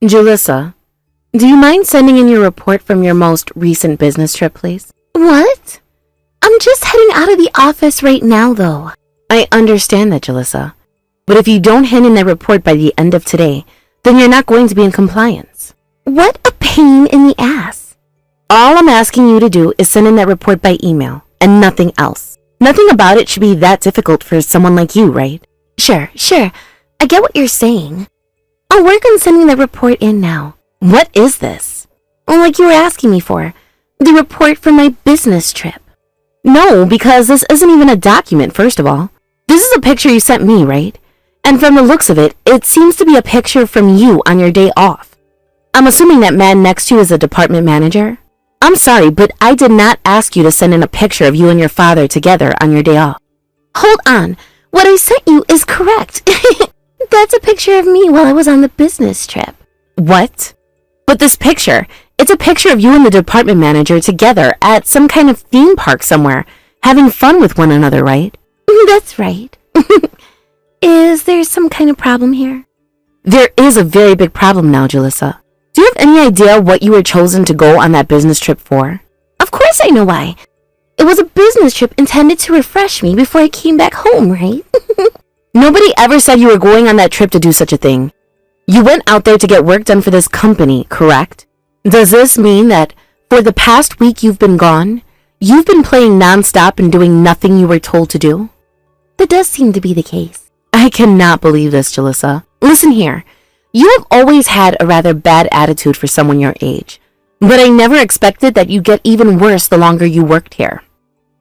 Julissa, do you mind sending in your report from your most recent business trip, please? What? I'm just heading out of the office right now, though. I understand that, Julissa. But if you don't hand in that report by the end of today, then you're not going to be in compliance. What a pain in the ass. All I'm asking you to do is send in that report by email, and nothing else. Nothing about it should be that difficult for someone like you, right? Sure. I get what you're saying. I'll work on sending that report in now. What is this? Like you were asking me for. The report from my business trip. No, because this isn't even a document, first of all. This is a picture you sent me, right? And from the looks of it, it seems to be a picture from you on your day off. I'm assuming that man next to you is a department manager? I'm sorry, but I did not ask you to send in a picture of you and your father together on your day off. Hold on. What I sent you is correct. That's a picture of me while I was on the business trip. What? But this picture, it's a picture of you and the department manager together at some kind of theme park somewhere, having fun with one another, right? That's right. Is there some kind of problem here? There is a very big problem now, Julissa. Do you have any idea what you were chosen to go on that business trip for? Of course I know why. It was a business trip intended to refresh me before I came back home, right? Nobody ever said you were going on that trip to do such a thing. You went out there to get work done for this company, correct? Does this mean that for the past week you've been gone, you've been playing nonstop and doing nothing you were told to do? That does seem to be the case. I cannot believe this, Julissa. Listen here. You have always had a rather bad attitude for someone your age, but I never expected that you'd get even worse the longer you worked here.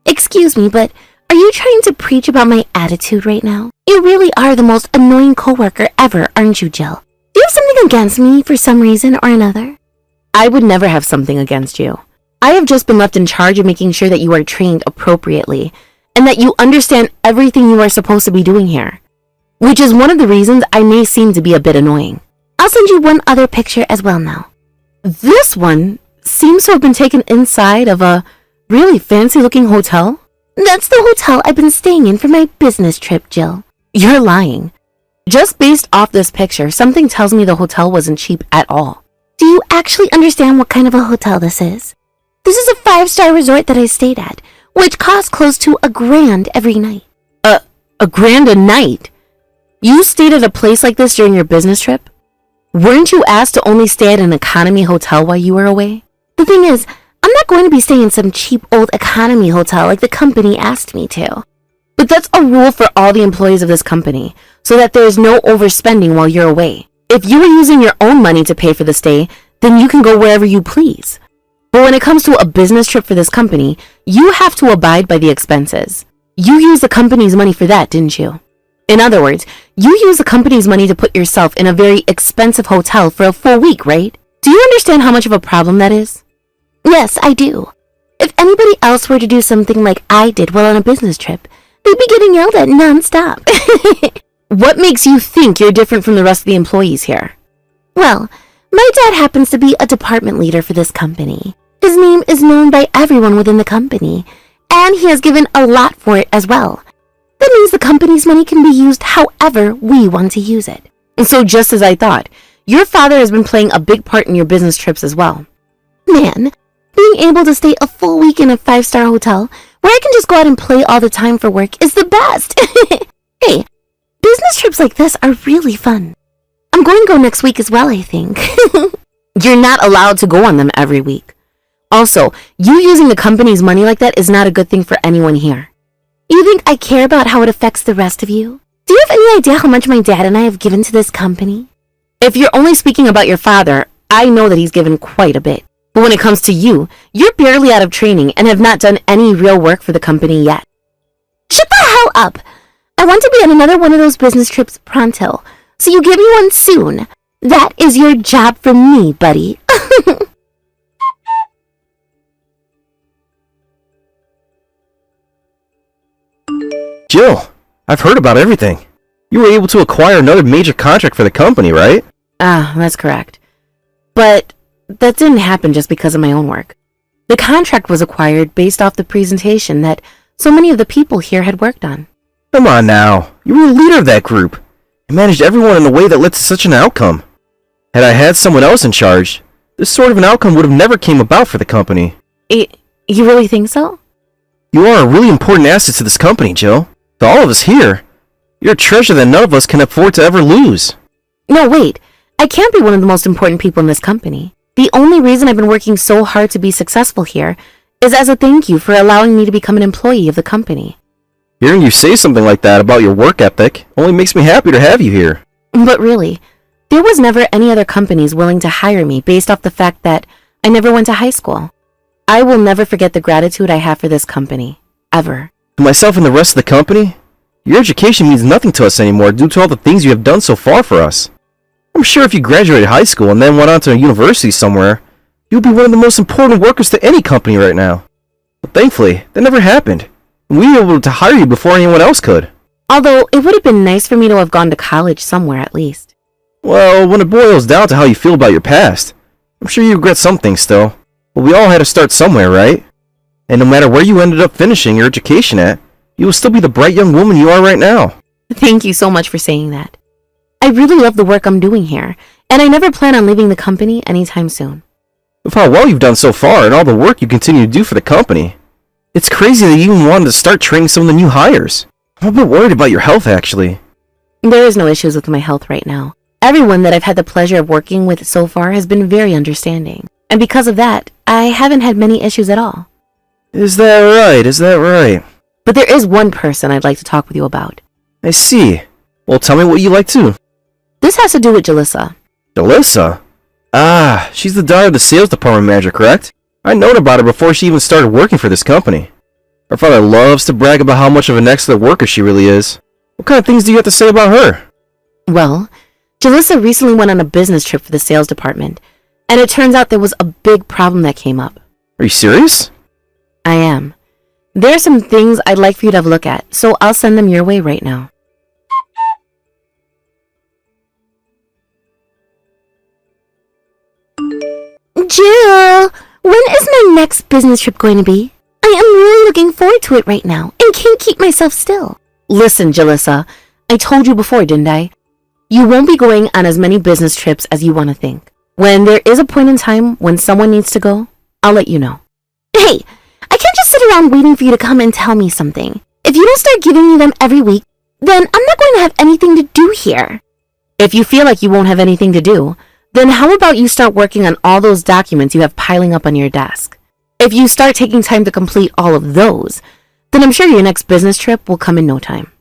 Excuse me, but are you trying to preach about my attitude right now? You really are the most annoying coworker ever, aren't you, Jill? Do you have something against me for some reason or another? I would never have something against you. I have just been left in charge of making sure that you are trained appropriately and that you understand everything you are supposed to be doing here, which is one of the reasons I may seem to be a bit annoying. I'll send you one other picture as well now. This one seems to have been taken inside of a really fancy-looking hotel. That's the hotel I've been staying in for my business trip, Jill. You're lying. Just based off this picture, something tells me the hotel wasn't cheap at all. Do you actually understand what kind of a hotel this is? This is a 5-star resort that I stayed at, which costs close to $1,000 every night. $1,000 a night? You stayed at a place like this during your business trip? Weren't you asked to only stay at an economy hotel while you were away? The thing is, I'm not going to be staying in some cheap old economy hotel like the company asked me to. But that's a rule for all the employees of this company, so that there is no overspending while you're away. If you were using your own money to pay for the stay, then you can go wherever you please. But when it comes to a business trip for this company, you have to abide by the expenses. You used the company's money for that, didn't you? In other words, you used the company's money to put yourself in a very expensive hotel for a full week, right? Do you understand how much of a problem that is? Yes, I do. If anybody else were to do something like I did while on a business trip, they'd be getting yelled at non-stop. What makes you think you're different from the rest of the employees here? Well, my dad happens to be a department leader for this company. His name is known by everyone within the company, and he has given a lot for it as well. That means the company's money can be used however we want to use it. And so just as I thought, your father has been playing a big part in your business trips as well. Man, being able to stay a full week in a 5-star hotel where I can just go out and play all the time for work is the best. Hey, business trips like this are really fun. I'm going to go next week as well, I think. You're not allowed to go on them every week. Also, you using the company's money like that is not a good thing for anyone here. You think I care about how it affects the rest of you? Do you have any idea how much my dad and I have given to this company? If you're only speaking about your father, I know that he's given quite a bit. But when it comes to you, you're barely out of training and have not done any real work for the company yet. Shut the hell up! I want to be on another one of those business trips pronto, so you give me one soon. That is your job from me, buddy. Jill, I've heard about everything. You were able to acquire another major contract for the company, right? That's correct. But that didn't happen just because of my own work. The contract was acquired based off the presentation that so many of the people here had worked on. Come on now, you were the leader of that group and managed everyone in a way that led to such an outcome. Had I had someone else in charge, this sort of an outcome would have never came about for the company. You really think so? You are a really important asset to this company, Jill. To all of us here, you're a treasure that none of us can afford to ever lose. No, wait. I can't be one of the most important people in this company. The only reason I've been working so hard to be successful here is as a thank you for allowing me to become an employee of the company. Hearing you say something like that about your work ethic only makes me happy to have you here. But really, there was never any other companies willing to hire me based off the fact that I never went to high school. I will never forget the gratitude I have for this company. Ever. To myself and the rest of the company, your education means nothing to us anymore due to all the things you have done so far for us. I'm sure if you graduated high school and then went on to a university somewhere, you'll be one of the most important workers to any company right now. But thankfully, that never happened. We were able to hire you before anyone else could. Although, it would have been nice for me to have gone to college somewhere at least. Well, when it boils down to how you feel about your past, I'm sure you regret some things still. But we all had to start somewhere, right? And no matter where you ended up finishing your education at, you will still be the bright young woman you are right now. Thank you so much for saying that. I really love the work I'm doing here, and I never plan on leaving the company anytime soon. With how well you've done so far and all the work you continue to do for the company, it's crazy that you even wanted to start training some of the new hires. I'm a bit worried about your health, actually. There is no issues with my health right now. Everyone that I've had the pleasure of working with so far has been very understanding. And because of that, I haven't had many issues at all. Is that right? Is that right? But there is one person I'd like to talk with you about. I see. Well, tell me what you like too. This has to do with Julissa. Julissa? Ah, she's the daughter of the sales department manager, correct? I known about her before she even started working for this company. Her father loves to brag about how much of an excellent worker she really is. What kind of things do you have to say about her? Well, Julissa recently went on a business trip for the sales department, and it turns out there was a big problem that came up. Are you serious? I am. There are some things I'd like for you to have a look at, so I'll send them your way right now. Jill, when is my next business trip going to be? I am really looking forward to it right now and can't keep myself still. Listen, Julissa, I told you before, didn't I? You won't be going on as many business trips as you want to think. When there is a point in time when someone needs to go, I'll let you know. Hey, I can't just sit around waiting for you to come and tell me something. If you don't start giving me them every week, then I'm not going to have anything to do here. If you feel like you won't have anything to do, then how about you start working on all those documents you have piling up on your desk? If you start taking time to complete all of those, then I'm sure your next business trip will come in no time.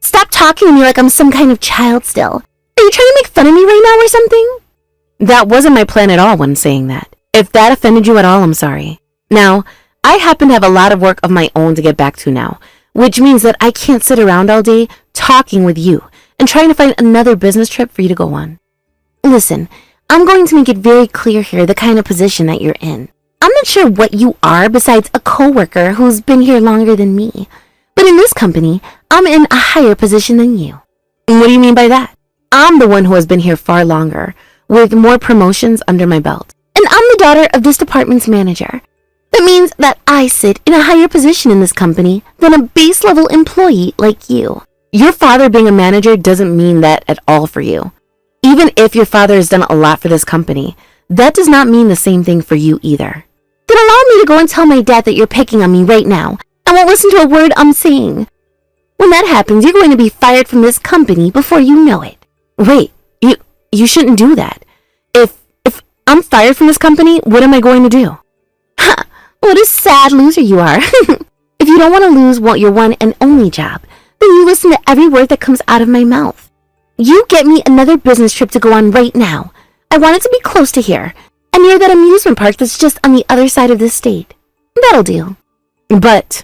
Stop talking to me like I'm some kind of child still. Are you trying to make fun of me right now or something? That wasn't my plan at all when saying that. If that offended you at all, I'm sorry. Now, I happen to have a lot of work of my own to get back to now, which means that I can't sit around all day talking with you and trying to find another business trip for you to go on. Listen, I'm going to make it very clear here the kind of position that you're in. I'm not sure what you are besides a coworker who's been here longer than me. But in this company, I'm in a higher position than you. And what do you mean by that? I'm the one who has been here far longer, with more promotions under my belt. And I'm the daughter of this department's manager. That means that I sit in a higher position in this company than a base-level employee like you. Your father being a manager doesn't mean that at all for you. Even if your father has done a lot for this company, that does not mean the same thing for you either. Then allow me to go and tell my dad that you're picking on me right now and won't listen to a word I'm saying. When that happens, you're going to be fired from this company before you know it. Wait, you shouldn't do that. If I'm fired from this company, what am I going to do? Ha! What a sad loser you are. If you don't want to lose your one and only job, then you listen to every word that comes out of my mouth. You get me another business trip to go on right now. I want it to be close to here, and near that amusement park that's just on the other side of the state. That'll do. But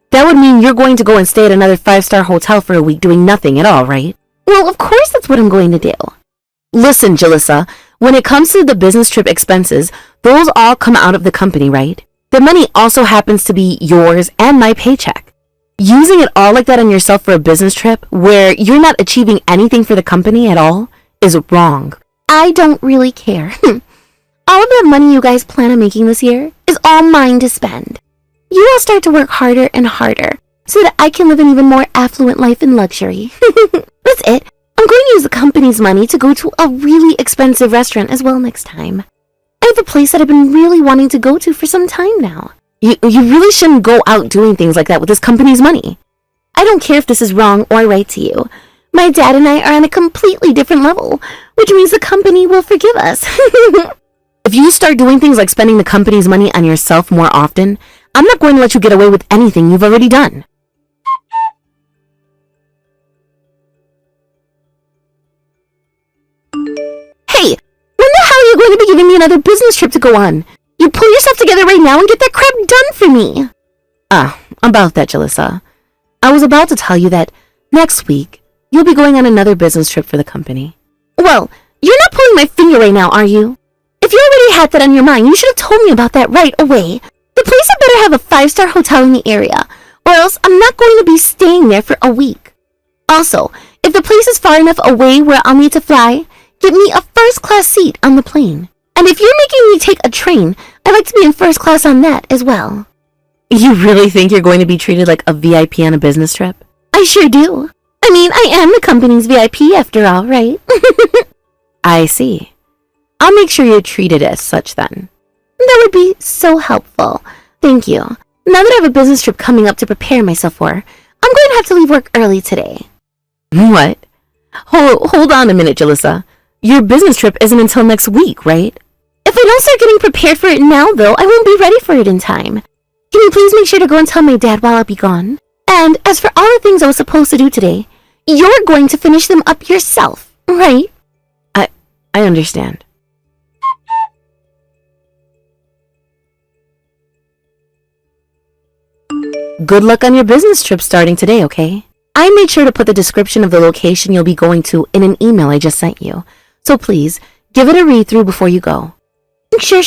that would mean you're going to go and stay at another 5-star hotel for a week doing nothing at all, right? Well, of course that's what I'm going to do. Listen, Julissa, when it comes to the business trip expenses, those all come out of the company, right? The money also happens to be yours and my paycheck. Using it all like that on yourself for a business trip where you're not achieving anything for the company at all is wrong. I don't really care. All of that money you guys plan on making this year is all mine to spend. You all start to work harder and harder so that I can live an even more affluent life in luxury. That's it. I'm going to use the company's money to go to a really expensive restaurant as well next time. I have a place that I've been really wanting to go to for some time now. You really shouldn't go out doing things like that with this company's money. I don't care if this is wrong or right to you. My dad and I are on a completely different level, which means the company will forgive us. If you start doing things like spending the company's money on yourself more often, I'm not going to let you get away with anything you've already done. Hey, when the hell are you going to be giving me another business trip to go on? You pull yourself together right now and get that crap done for me. About that, Julissa. I was about to tell you that next week, you'll be going on another business trip for the company. Well, you're not pulling my finger right now, are you? If you already had that on your mind, you should have told me about that right away. The place had better have a 5-star hotel in the area, or else I'm not going to be staying there for a week. Also, if the place is far enough away where I'll need to fly, get me a first-class seat on the plane. And if you're making me take a train, I'd like to be in first class on that as well. You really think you're going to be treated like a VIP on a business trip? I sure do. I mean, I am the company's VIP after all, right? I see. I'll make sure you're treated as such then. That would be so helpful. Thank you. Now that I have a business trip coming up to prepare myself for, I'm going to have to leave work early today. What? Hold on a minute, Julissa. Your business trip isn't until next week, right? If I don't start getting prepared for it now, though, I won't be ready for it in time. Can you please make sure to go and tell my dad while I'll be gone? And as for all the things I was supposed to do today, you're going to finish them up yourself, right? I understand. Good luck on your business trip starting today, okay? I made sure to put the description of the location you'll be going to in an email I just sent you. So please, give it a read through before you go. Sure.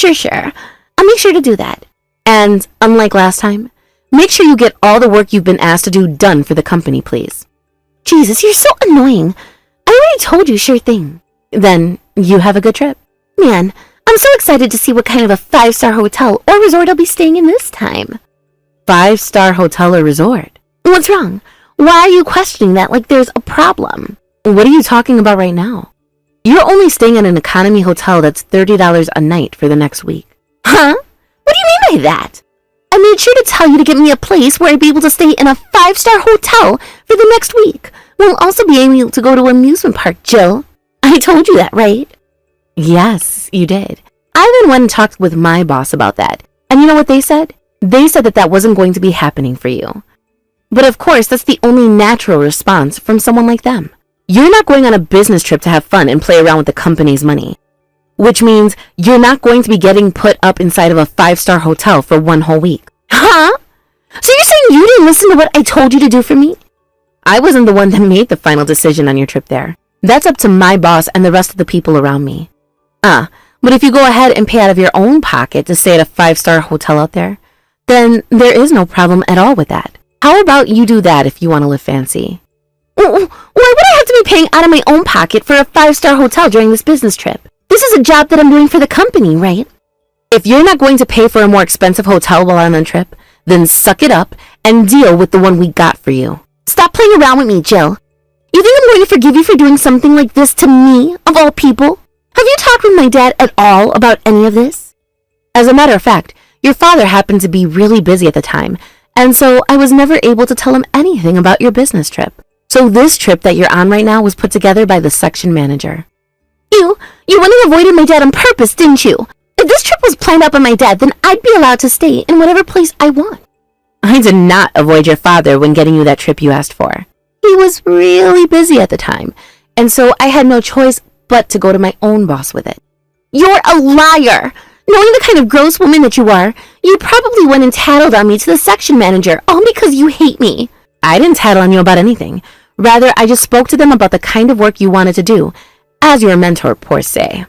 I'll make sure to do that. And, unlike last time, make sure you get all the work you've been asked to do done for the company, please. Jesus, you're so annoying. I already told you, sure thing. Then, you have a good trip. Man, I'm so excited to see what kind of a 5-star hotel or resort I'll be staying in this time. 5-star hotel or resort? What's wrong? Why are you questioning that like there's a problem? What are you talking about right now? You're only staying at an economy hotel that's $30 a night for the next week. Huh? What do you mean by that? I made sure to tell you to get me a place where I'd be able to stay in a 5-star hotel for the next week. We'll also be able to go to an amusement park, Jill. I told you that, right? Yes, you did. I then went and talked with my boss about that. And you know what they said? They said that wasn't going to be happening for you. But of course, that's the only natural response from someone like them. You're not going on a business trip to have fun and play around with the company's money. Which means you're not going to be getting put up inside of a 5-star hotel for one whole week. Huh? So you're saying you didn't listen to what I told you to do for me? I wasn't the one that made the final decision on your trip there. That's up to my boss and the rest of the people around me. But if you go ahead and pay out of your own pocket to stay at a 5-star hotel out there, then there is no problem at all with that. How about you do that if you want to live fancy? Why would I have to be paying out of my own pocket for a 5-star hotel during this business trip? This is a job that I'm doing for the company, right? If you're not going to pay for a more expensive hotel while I'm on trip, then suck it up and deal with the one we got for you. Stop playing around with me, Jill. You think I'm going to forgive you for doing something like this to me, of all people? Have you talked with my dad at all about any of this? As a matter of fact, your father happened to be really busy at the time, and so I was never able to tell him anything about your business trip. So this trip that you're on right now was put together by the section manager. You went and avoided my dad on purpose, didn't you? If this trip was planned out by my dad, then I'd be allowed to stay in whatever place I want. I did not avoid your father when getting you that trip you asked for. He was really busy at the time, and so I had no choice but to go to my own boss with it. You're a liar! Knowing the kind of gross woman that you are, you probably went and tattled on me to the section manager, all because you hate me. I didn't tattle on you about anything. Rather, I just spoke to them about the kind of work you wanted to do, as your mentor, per se.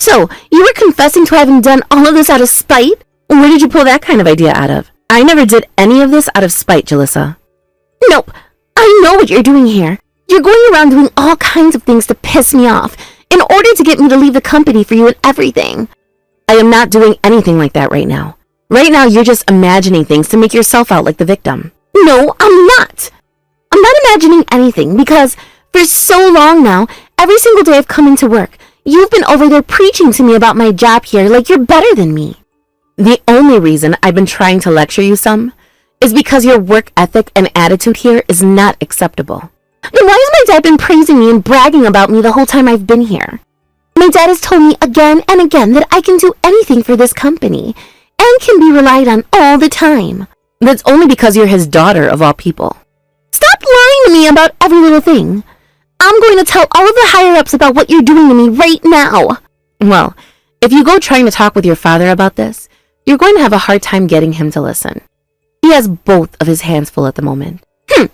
So, you were confessing to having done all of this out of spite? Where did you pull that kind of idea out of? I never did any of this out of spite, Julissa. Nope. I know what you're doing here. You're going around doing all kinds of things to piss me off, in order to get me to leave the company for you and everything. I am not doing anything like that right now. Right now, you're just imagining things to make yourself out like the victim. No, I'm not. I'm not imagining anything because For so long now, every single day I've come into work, you've been over there preaching to me about my job here like you're better than me. The only reason I've been trying to lecture you some is because your work ethic and attitude here is not acceptable. Then why has my dad been praising me and bragging about me the whole time I've been here? My dad has told me again and again that I can do anything for this company and can be relied on all the time. That's only because you're his daughter of all people. Stop lying to me about every little thing. I'm going to tell all of the higher-ups about what you're doing to me right now. Well, if you go trying to talk with your father about this, you're going to have a hard time getting him to listen. He has both of his hands full at the moment. I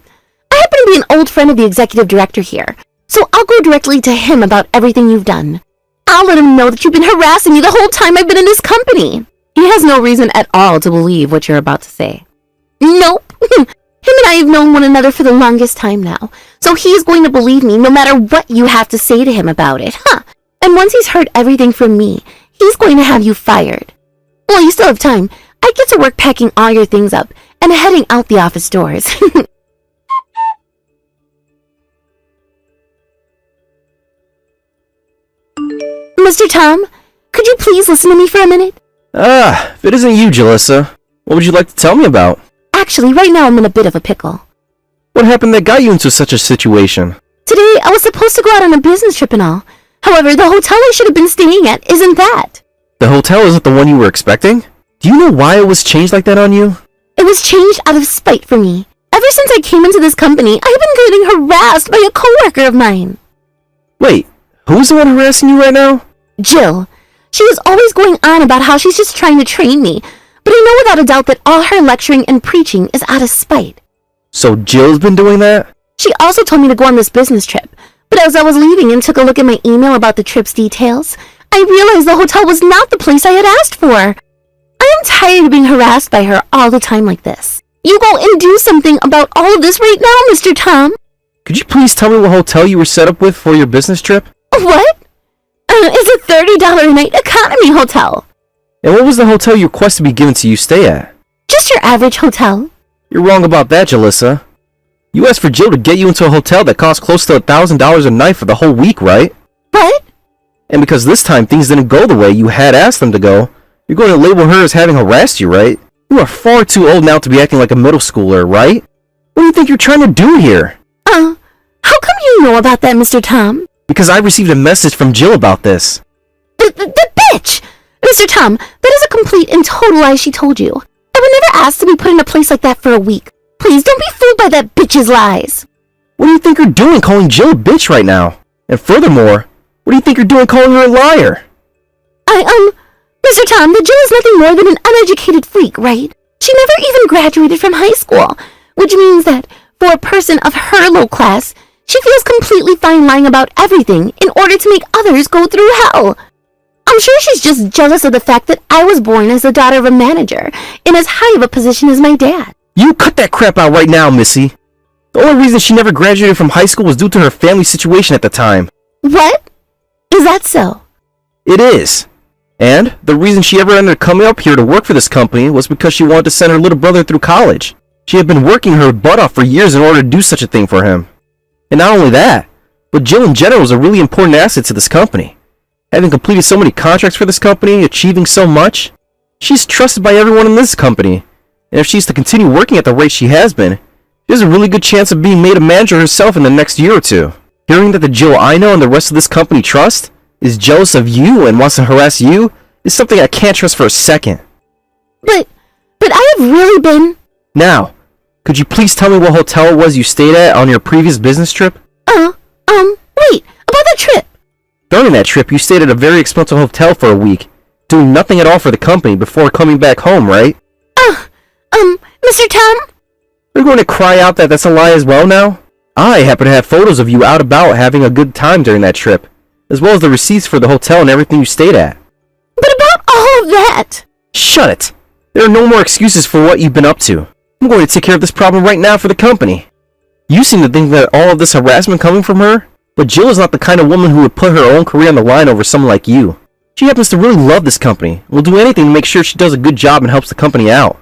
happen to be an old friend of the executive director here, so I'll go directly to him about everything you've done. I'll let him know that you've been harassing me the whole time I've been in this company. He has no reason at all to believe what you're about to say. Nope. Him and I have known one another for the longest time now, so he's going to believe me no matter what you have to say to him about it, And once he's heard everything from me, he's going to have you fired. Well, you still have time. I get to work packing all your things up and heading out the office doors. Mr. Tom, could you please listen to me for a minute? If it isn't you, Julissa, what would you like to tell me about? Actually, right now I'm in a bit of a pickle. What happened that got you into such a situation? Today, I was supposed to go out on a business trip and all. However, the hotel I should have been staying at isn't that. The hotel isn't the one you were expecting? Do you know why it was changed like that on you? It was changed out of spite for me. Ever since I came into this company, I've been getting harassed by a coworker of mine. Wait, who's the one harassing you right now? Jill. She was always going on about how she's just trying to train me, but I know without a doubt that all her lecturing and preaching is out of spite. So Jill's been doing that? She also told me to go on this business trip, but as I was leaving and took a look at my email about the trip's details, I realized the hotel was not the place I had asked for. I am tired of being harassed by her all the time like this. You go and do something about all of this right now, Mr. Tom. Could you please tell me what hotel you were set up with for your business trip? What? It's a $30 a night economy hotel. And what was the hotel you requested to be given to you stay at? Just your average hotel. You're wrong about that, Julissa. You asked for Jill to get you into a hotel that cost close to $1,000 a night for the whole week, right? What? And because this time things didn't go the way you had asked them to go, you're going to label her as having harassed you, right? You are far too old now to be acting like a middle schooler, right? What do you think you're trying to do here? How come you know about that, Mr. Tom? Because I received a message from Jill about this. The bitch! Mr. Tom, that is a complete and total lie she told you. I would never ask to be put in a place like that for a week. Please don't be fooled by that bitch's lies. What do you think you're doing calling Jill a bitch right now? And furthermore, what do you think you're doing calling her a liar? Mr. Tom, the Jill is nothing more than an uneducated freak, right? She never even graduated from high school, which means that, for a person of her low class, she feels completely fine lying about everything in order to make others go through hell. I'm sure she's just jealous of the fact that I was born as the daughter of a manager in as high of a position as my dad. You cut that crap out right now, Missy. The only reason she never graduated from high school was due to her family situation at the time. What? Is that so? It is. And the reason she ever ended up coming up here to work for this company was because she wanted to send her little brother through college. She had been working her butt off for years in order to do such a thing for him. And not only that, but Jill in general is a really important asset to this company. Having completed so many contracts for this company, achieving so much, she's trusted by everyone in this company. And if she's to continue working at the rate she has been, she has a really good chance of being made a manager herself in the next year or two. Hearing that the Jill I know and the rest of this company trust is jealous of you and wants to harass you is something I can't trust for a second. But I have really been... Now, could you please tell me what hotel it was you stayed at on your previous business trip? Wait, about that trip. During that trip, you stayed at a very expensive hotel for a week, doing nothing at all for the company before coming back home, right? Mr. Tom? You're going to cry out that that's a lie as well now? I happen to have photos of you out about having a good time during that trip, as well as the receipts for the hotel and everything you stayed at. But about all of that... Shut it! There are no more excuses for what you've been up to. I'm going to take care of this problem right now for the company. You seem to think that all of this harassment coming from her, but Jill is not the kind of woman who would put her own career on the line over someone like you. She happens to really love this company and will do anything to make sure she does a good job and helps the company out.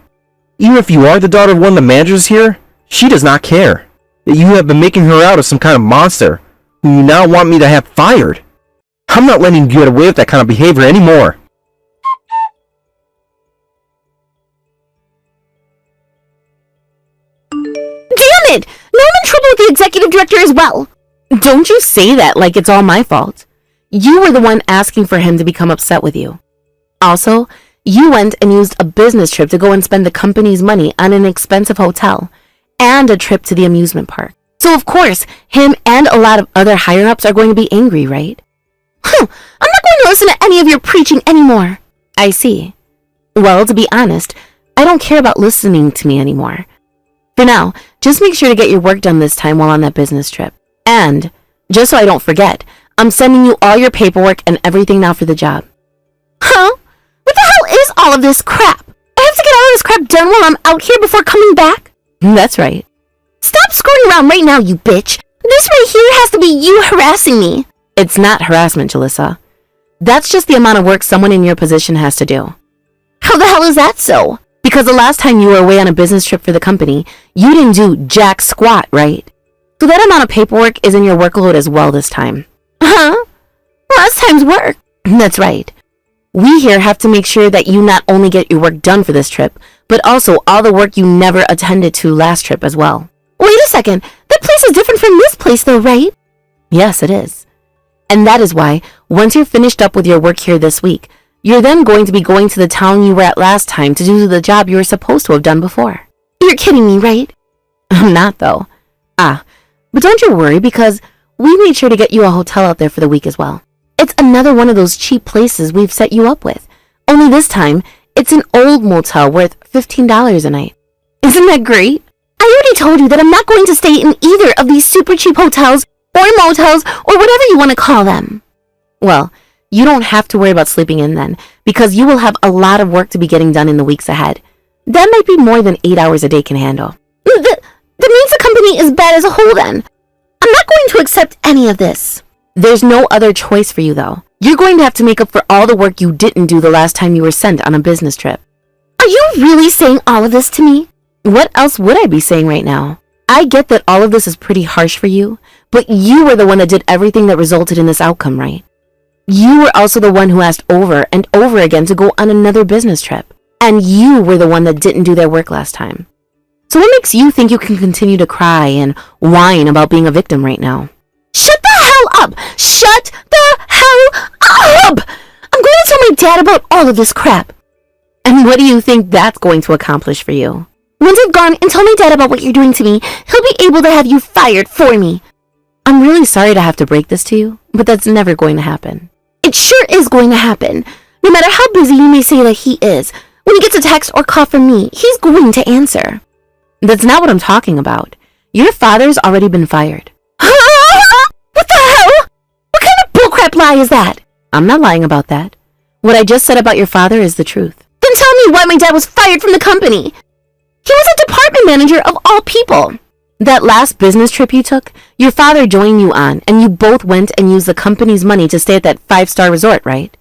Even if you are the daughter of one of the managers here, she does not care. That you have been making her out as some kind of monster who you now want me to have fired. I'm not letting you get away with that kind of behavior anymore. Damn it! Now I'm in trouble with the executive director as well. Don't you say that like it's all my fault. You were the one asking for him to become upset with you. Also, you went and used a business trip to go and spend the company's money on an expensive hotel and a trip to the amusement park. So of course, him and a lot of other higher-ups are going to be angry, right? I'm not going to listen to any of your preaching anymore. I see. Well, to be honest, I don't care about listening to me anymore. For now, just make sure to get your work done this time while on that business trip. And, just so I don't forget, I'm sending you all your paperwork and everything now for the job. Huh? What the hell is all of this crap? I have to get all of this crap done while I'm out here before coming back? That's right. Stop screwing around right now, you bitch. This right here has to be you harassing me. It's not harassment, Julissa. That's just the amount of work someone in your position has to do. How the hell is that so? Because the last time you were away on a business trip for the company, you didn't do jack squat, right? So that amount of paperwork is in your workload as well this time. Huh? Last time's work. That's right. We here have to make sure that you not only get your work done for this trip, but also all the work you never attended to last trip as well. Wait a second. That place is different from this place though, right? Yes, it is. And that is why, once you're finished up with your work here this week, you're then going to be going to the town you were at last time to do the job you were supposed to have done before. You're kidding me, right? I'm not, though. But don't you worry, because we made sure to get you a hotel out there for the week as well. It's another one of those cheap places we've set you up with. Only this time, it's an old motel worth $15 a night. Isn't that great? I already told you that I'm not going to stay in either of these super cheap hotels or motels or whatever you want to call them. Well, you don't have to worry about sleeping in then, because you will have a lot of work to be getting done in the weeks ahead. That might be more than 8 hours a day can handle. That means the company is bad as a whole then. I'm not going to accept any of this. There's no other choice for you though. You're going to have to make up for all the work you didn't do the last time you were sent on a business trip. Are you really saying all of this to me? What else would I be saying right now? I get that all of this is pretty harsh for you, but you were the one that did everything that resulted in this outcome, right? You were also the one who asked over and over again to go on another business trip. And you were the one that didn't do their work last time. So what makes you think you can continue to cry and whine about being a victim right now? Shut the hell up! Shut the hell up! I'm going to tell my dad about all of this crap. And what do you think that's going to accomplish for you? Once I've gone and told my dad about what you're doing to me, he'll be able to have you fired for me. I'm really sorry to have to break this to you, but that's never going to happen. It sure is going to happen. No matter how busy you may say that he is, when he gets a text or call from me, he's going to answer. That's not what I'm talking about. Your father's already been fired. What the hell? What kind of bullcrap lie is that? I'm not lying about that. What I just said about your father is the truth. Then tell me why my dad was fired from the company. He was a department manager of all people. That last business trip you took, your father joined you on, and you both went and used the company's money to stay at that 5-star resort, right?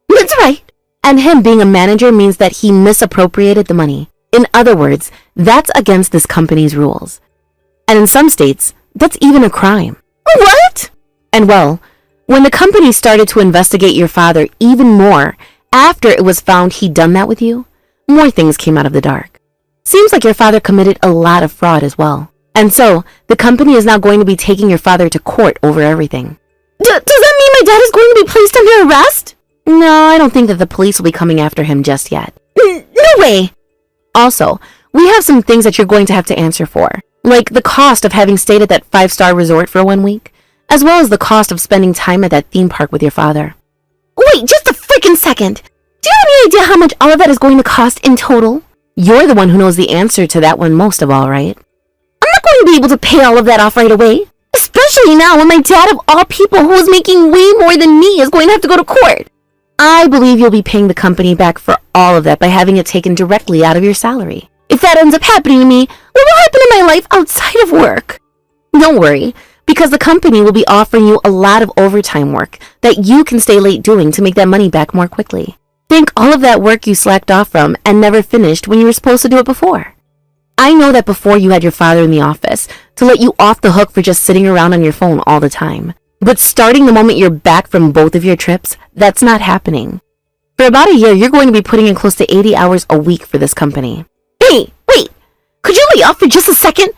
That's right. And him being a manager means that he misappropriated the money. In other words, that's against this company's rules. And in some states, that's even a crime. What? And well, when the company started to investigate your father even more after it was found he'd done that with you, more things came out of the dark. Seems like your father committed a lot of fraud as well. And so, the company is now going to be taking your father to court over everything. Does that mean my dad is going to be placed under arrest? No, I don't think that the police will be coming after him just yet. No way! Also, we have some things that you're going to have to answer for, like the cost of having stayed at that 5-star resort for 1 week, as well as the cost of spending time at that theme park with your father. Wait, just a freaking second! Do you have any idea how much all of that is going to cost in total? You're the one who knows the answer to that one most of all, right? I'm not going to be able to pay all of that off right away. Especially now when my dad of all people who is making way more than me is going to have to go to court. I believe you'll be paying the company back for all of that by having it taken directly out of your salary. If that ends up happening to me, what will happen in my life outside of work? Don't worry, because the company will be offering you a lot of overtime work that you can stay late doing to make that money back more quickly. Think all of that work you slacked off from and never finished when you were supposed to do it before. I know that before you had your father in the office to let you off the hook for just sitting around on your phone all the time. But starting the moment you're back from both of your trips, that's not happening. For about a year, you're going to be putting in close to 80 hours a week for this company. Hey, wait! Could you lay off for just a second?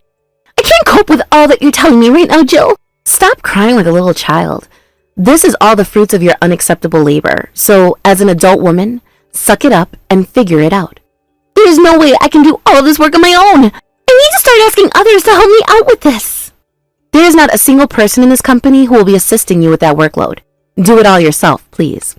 I can't cope with all that you're telling me right now, Jill. Stop crying like a little child. This is all the fruits of your unacceptable labor. So, as an adult woman, suck it up and figure it out. There's no way I can do all of this work on my own. I need to start asking others to help me out with this. There is not a single person in this company who will be assisting you with that workload. Do it all yourself, please.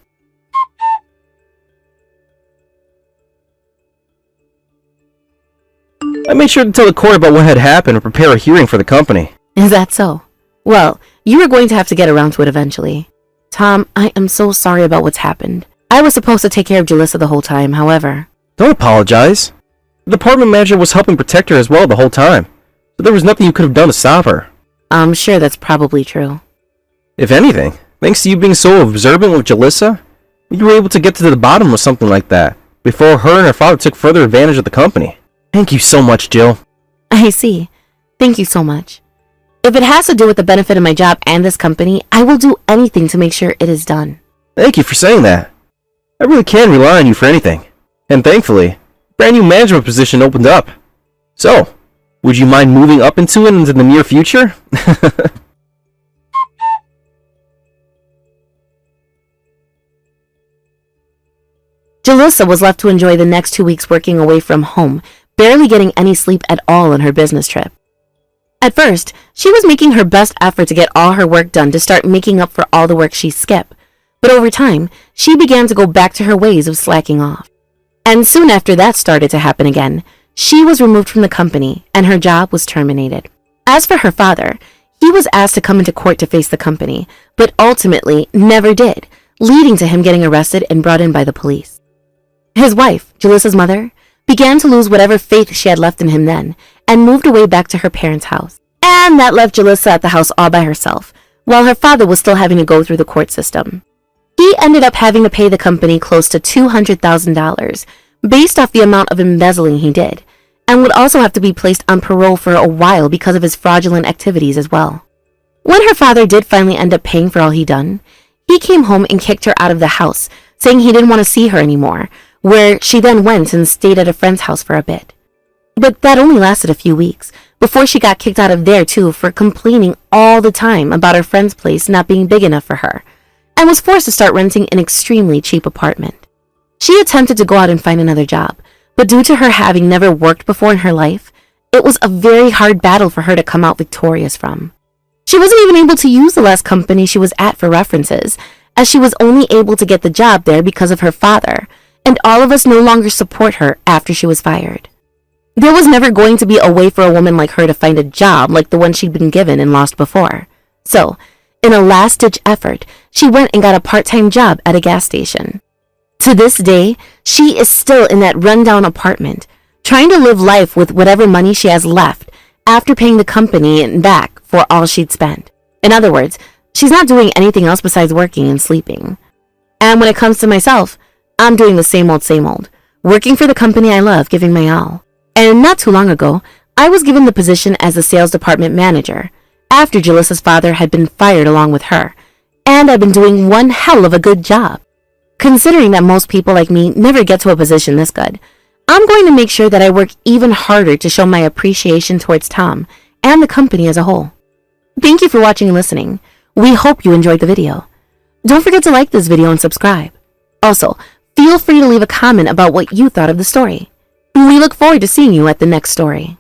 I made sure to tell the court about what had happened and prepare a hearing for the company. Is that so? Well, you are going to have to get around to it eventually. Tom, I am so sorry about what's happened. I was supposed to take care of Julissa the whole time, however. Don't apologize. The department manager was helping protect her as well the whole time, so there was nothing you could have done to stop her. I'm sure that's probably true. If anything, thanks to you being so observant with Julissa, you were able to get to the bottom of something like that, before her and her father took further advantage of the company. Thank you so much, Jill. I see. Thank you so much. If it has to do with the benefit of my job and this company, I will do anything to make sure it is done. Thank you for saying that. I really can rely on you for anything. And thankfully, a brand new management position opened up. So, would you mind moving up into it into the near future? Julissa was left to enjoy the next 2 weeks working away from home, barely getting any sleep at all on her business trip. At first, she was making her best effort to get all her work done to start making up for all the work she skipped. But over time, she began to go back to her ways of slacking off. And soon after that started to happen again, she was removed from the company and her job was terminated. As for her father, he was asked to come into court to face the company, but ultimately never did, leading to him getting arrested and brought in by the police. His wife, Julissa's mother, began to lose whatever faith she had left in him then, and moved away back to her parents' house. And that left Julissa at the house all by herself, while her father was still having to go through the court system. He ended up having to pay the company close to $200,000, based off the amount of embezzling he did, and would also have to be placed on parole for a while because of his fraudulent activities as well. When her father did finally end up paying for all he done, he came home and kicked her out of the house, saying he didn't want to see her anymore, where she then went and stayed at a friend's house for a bit. But that only lasted a few weeks, before she got kicked out of there too for complaining all the time about her friend's place not being big enough for her, and was forced to start renting an extremely cheap apartment. She attempted to go out and find another job, but due to her having never worked before in her life, it was a very hard battle for her to come out victorious from. She wasn't even able to use the last company she was at for references, as she was only able to get the job there because of her father, and all of us no longer support her after she was fired. There was never going to be a way for a woman like her to find a job like the one she'd been given and lost before. So, in a last-ditch effort, she went and got a part-time job at a gas station. To this day, she is still in that rundown apartment, trying to live life with whatever money she has left after paying the company back for all she'd spent. In other words, she's not doing anything else besides working and sleeping. And when it comes to myself, I'm doing the same old, working for the company I love, giving my all. And not too long ago, I was given the position as the sales department manager, after Julissa's father had been fired along with her, and I've been doing one hell of a good job. Considering that most people like me never get to a position this good, I'm going to make sure that I work even harder to show my appreciation towards Tom and the company as a whole. Thank you for watching and listening. We hope you enjoyed the video. Don't forget to like this video and subscribe. Also, feel free to leave a comment about what you thought of the story. We look forward to seeing you at the next story.